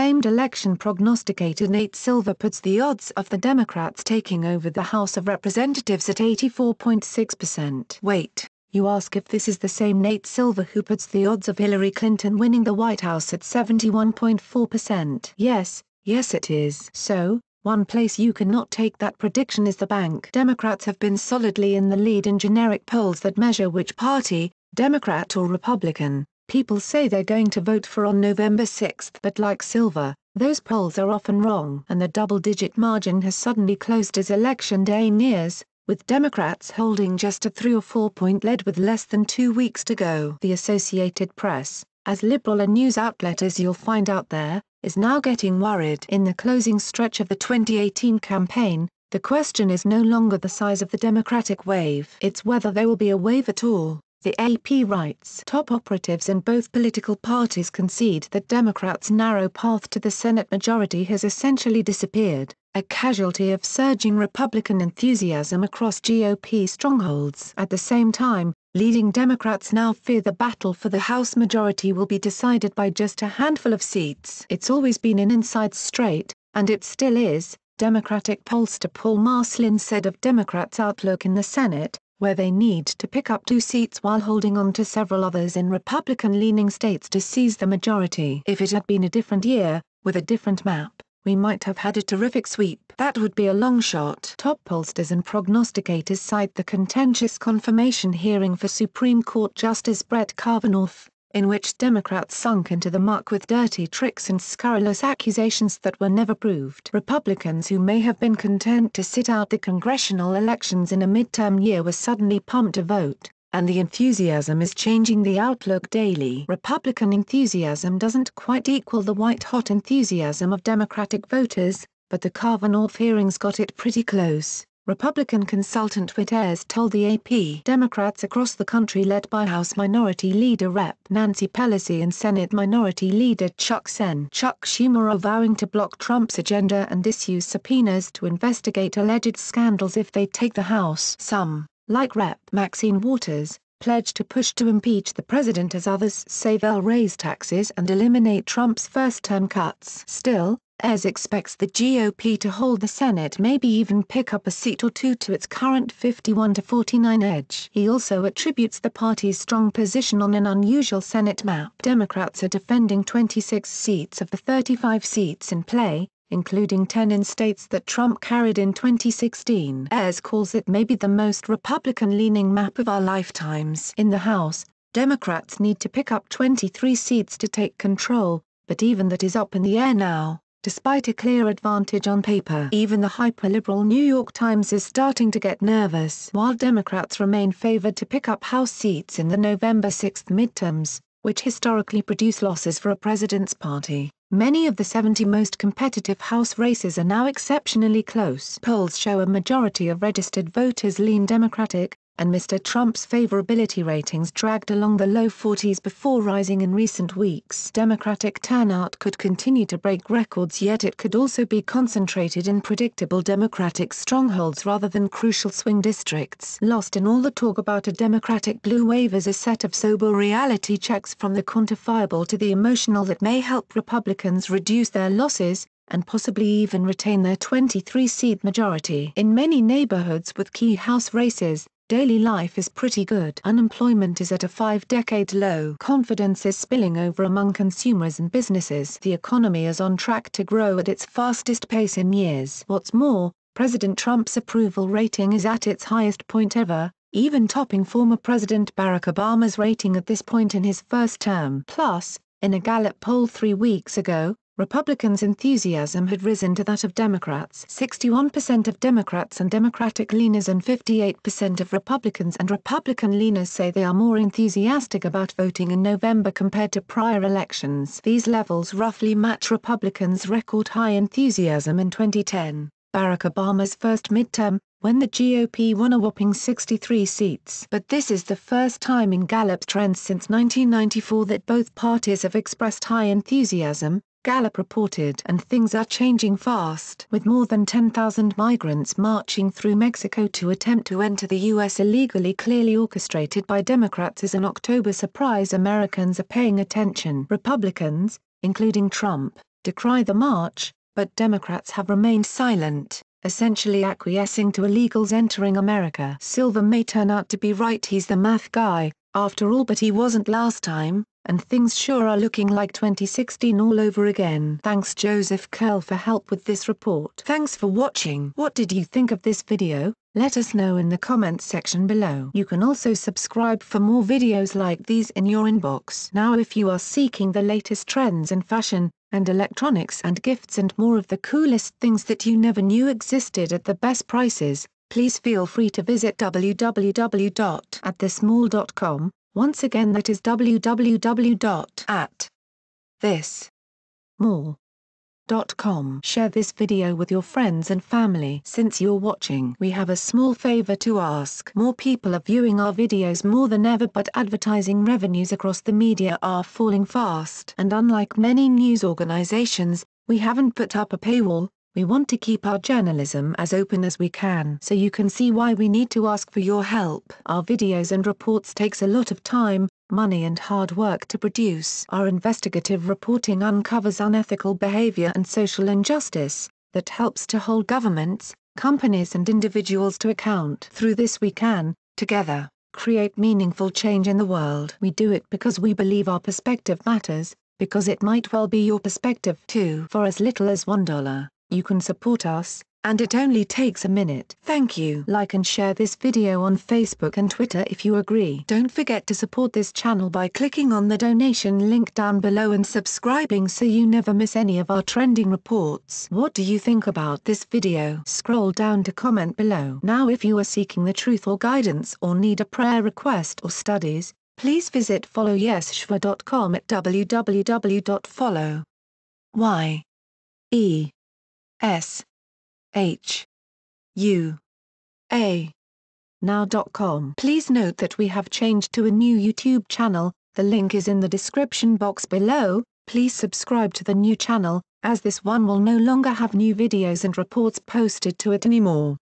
famed election prognosticator Nate Silver puts the odds of the Democrats taking over the House of Representatives at 84.6%. Wait, you ask, if this is the same Nate Silver who puts the odds of Hillary Clinton winning the White House at 71.4%. Yes it is. So, one place you cannot take that prediction is the bank. Democrats have been solidly in the lead in generic polls that measure which party, Democrat or Republican, people say they're going to vote for on November 6th. But like Silver, those polls are often wrong. And the double-digit margin has suddenly closed as Election Day nears, with Democrats holding just a 3 or 4 point lead with less than 2 weeks to go. The Associated Press, as liberal a news outlet as you'll find out there, is now getting worried. In the closing stretch of the 2018 campaign, the question is no longer the size of the Democratic wave. It's whether there will be a wave at all. The AP writes, top operatives in both political parties concede that Democrats' narrow path to the Senate majority has essentially disappeared, a casualty of surging Republican enthusiasm across GOP strongholds. At the same time, leading Democrats now fear the battle for the House majority will be decided by just a handful of seats. It's always been an inside straight, and it still is, Democratic pollster Paul Maslin said of Democrats' outlook in the Senate, where they need to pick up 2 seats while holding on to several others in Republican-leaning states to seize the majority. If it had been a different year, with a different map, we might have had a terrific sweep. That would be a long shot. Top pollsters and prognosticators cite the contentious confirmation hearing for Supreme Court Justice Brett Kavanaugh, in which Democrats sunk into the muck with dirty tricks and scurrilous accusations that were never proved. Republicans who may have been content to sit out the congressional elections in a midterm year were suddenly pumped to vote, and the enthusiasm is changing the outlook daily. Republican enthusiasm doesn't quite equal the white-hot enthusiasm of Democratic voters, but the Kavanaugh hearings got it pretty close. Republican consultant Whit Ayres told the AP Democrats across the country led by House Minority Leader Rep. Nancy Pelosi and Senate Minority Leader Chuck Schumer are vowing to block Trump's agenda and issue subpoenas to investigate alleged scandals if they take the House. Some, like Rep. Maxine Waters, pledge to push to impeach the president, as others say they'll raise taxes and eliminate Trump's first-term cuts. Still, Ayres expects the GOP to hold the Senate, maybe even pick up a seat or two to its current 51-49 edge. He also attributes the party's strong position on an unusual Senate map. Democrats are defending 26 seats of the 35 seats in play, including 10 in states that Trump carried in 2016. Ayres calls it maybe the most Republican-leaning map of our lifetimes. In the House, Democrats need to pick up 23 seats to take control, but even that is up in the air now. Despite a clear advantage on paper, even the hyper-liberal New York Times is starting to get nervous. While Democrats remain favored to pick up House seats in the November 6 midterms, which historically produce losses for a president's party, many of the 70 most competitive House races are now exceptionally close. Polls show a majority of registered voters lean Democratic, and Mr. Trump's favorability ratings dragged along the low 40s before rising in recent weeks. Democratic turnout could continue to break records, yet it could also be concentrated in predictable Democratic strongholds rather than crucial swing districts. Lost in all the talk about a Democratic blue wave is a set of sober reality checks, from the quantifiable to the emotional, that may help Republicans reduce their losses, and possibly even retain their 23-seat majority. In many neighborhoods with key House races, daily life is pretty good. Unemployment is at a 5-decade low. Confidence is spilling over among consumers and businesses. The economy is on track to grow at its fastest pace in years. What's more, President Trump's approval rating is at its highest point ever, even topping former President Barack Obama's rating at this point in his first term. Plus, in a Gallup poll 3 weeks ago, Republicans' enthusiasm had risen to that of Democrats. 61% of Democrats and Democratic leaners and 58% of Republicans and Republican leaners say they are more enthusiastic about voting in November compared to prior elections. These levels roughly match Republicans' record-high enthusiasm in 2010, Barack Obama's first midterm, when the GOP won a whopping 63 seats. But this is the first time in Gallup's trends since 1994 that both parties have expressed high enthusiasm, Gallup reported, and things are changing fast. With more than 10,000 migrants marching through Mexico to attempt to enter the U.S. illegally, clearly orchestrated by Democrats as an October surprise, Americans are paying attention. Republicans, including Trump, decry the march, but Democrats have remained silent, essentially acquiescing to illegals entering America. Silver may turn out to be right, he's the math guy, after all, but he wasn't last time, and things sure are looking like 2016 all over again. Thanks Joseph Curl for help with this report. Thanks for watching. What did you think of this video? Let us know in the comments section below. You can also subscribe for more videos like these in your inbox. Now if you are seeking the latest trends in fashion, and electronics and gifts and more of the coolest things that you never knew existed at the best prices, please feel free to visit www.athismall.com. Once again, that is www.athismall.com. Share this video with your friends and family. Since you're watching, we have a small favor to ask. More people are viewing our videos more than ever, but advertising revenues across the media are falling fast. And unlike many news organizations, we haven't put up a paywall. We want to keep our journalism as open as we can, so you can see why we need to ask for your help. Our videos and reports takes a lot of time, money and hard work to produce. Our investigative reporting uncovers unethical behavior and social injustice that helps to hold governments, companies and individuals to account. Through this we can, together, create meaningful change in the world. We do it because we believe our perspective matters, because it might well be your perspective too. For as little as $1, you can support us, and it only takes a minute. Thank you. Like and share this video on Facebook and Twitter if you agree. Don't forget to support this channel by clicking on the donation link down below and subscribing so you never miss any of our trending reports. What do you think about this video? Scroll down to comment below. Now if you are seeking the truth or guidance or need a prayer request or studies, please visit followyeshua.com at www.follow.now.com. Please note that we have changed to a new YouTube channel, the link is in the description box below. Please subscribe to the new channel, as this one will no longer have new videos and reports posted to it anymore.